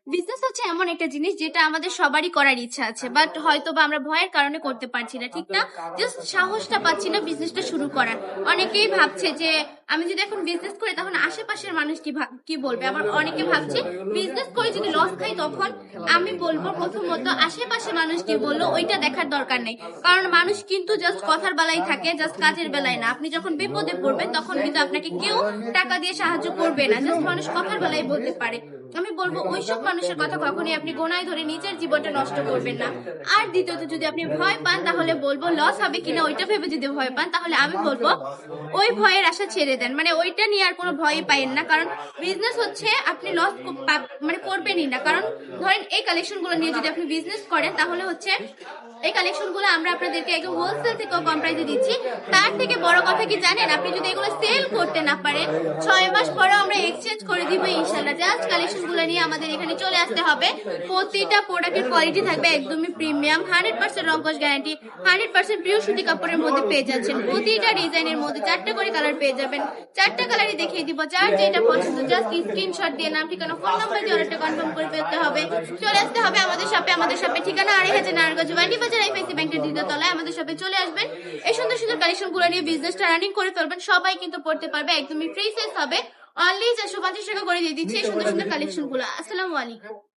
Business হচ্ছে এমন একটা জিনিস যেটা আমাদের সবারই করার ইচ্ছা আছে, বাট হয়তো বা আমরা ভয়ের কারণে করতে পারছি না, ঠিক না? জাস্ট সাহসটা পাচ্ছি না বিজনেসটা শুরু করার। অনেকেই ভাবছে যে আমি যদি এখন বিজনেস করি তখন আশেপাশের মানুষ কি বলবে। আবার অনেকে ভাবছে বিজনেস করে যদি লস খাই তখন। আমি বলবো প্রথমত আশেপাশের মানুষ কি বললো ওইটা দেখার দরকার নেই, কারণ মানুষ কিন্তু জাস্ট কথার বেলায় থাকে, জাস্ট কাজের বেলায় না। আপনি যখন বিপদে পড়বেন তখন কিন্তু আপনাকে কেউ টাকা দিয়ে সাহায্য করবে না, জাস্ট মানুষ কথার বেলায় বলতে পারে। আমি বলবো ওইসব মানুষের কথা কখনোই আপনি গোনায় ধরে নিজের জীবনটা নষ্ট করবেন না। আর দ্বিতীয়ত যদি আপনি ভয় পান তাহলে বলবো লস হবে কিনা ওইটা ভেবে যদি ভয় পান তাহলে আমি বলবো ওই ভয়ের আশা ছেড়ে দেন, মানে ওইটা নিয়ে আর কোনো ভয়ই পাইেন না। কারণ বিজনেস হচ্ছে আপনি লস মানে করবেনই না। কারণ ধরেন এই কালেকশন গুলো নিয়ে যদি আপনি বিজনেস করেন তাহলে হচ্ছে এই কালেকশন গুলো আমরা আপনাদেরকে একদম হোলসেল থেকে কম প্রাইসে দিচ্ছি। তার থেকে বড় কথা কি জানেন, আপনি যদি এগুলো সেল করতে না পারেন 6 মাস পরে আমরা এক্সচেঞ্জ করে দিব ইনশাল্লাহ। জাস্ট কালেকশন গুলো নিয়ে আমাদের এখানে চলে আসতে হবে। প্রতিটা প্রোডাক্টের কোয়ালিটি থাকবে একদমই প্রিমিয়াম, 100% রংকশ গ্যারান্টি, 100% পিওর সুতি কাপড়ের মধ্যে পেয়ে যাচ্ছেন। প্রতিটা ডিজাইনের মধ্যে 4টা করে কালার পেয়ে যাবেন। 4টা কালারই দেখিয়ে দিব, যার যেটা পছন্দ জাস্ট স্ক্রিনশট দিয়ে নাম ঠিকানা ফোন নাম্বার দিয়ে অর্ডারটা কনফার্ম করে ফেলতে হবে। চলে আসতে হবে আমাদের শপে। আমাদের শপে ঠিকানা 2500 নারায়ণগঞ্জ ওয়ান্ডি বাজার আইপিসি ব্যাংকের দ্বিতীয় তলায়। আমাদের শপে চলে আসবেন, এই সুন্দর সুন্দর কালেকশন গুলো নিয়ে বিজনেসটা রানিং করে ফেলবেন। সবাই কিন্তু পড়তে পারবে, একদমই ফ্রি সাইজ হবে। অনলি 450 টাকা করে দিয়ে দিচ্ছি এই সুন্দর সুন্দর কালেকশন গুলো। আসসালামু আলাইকুম।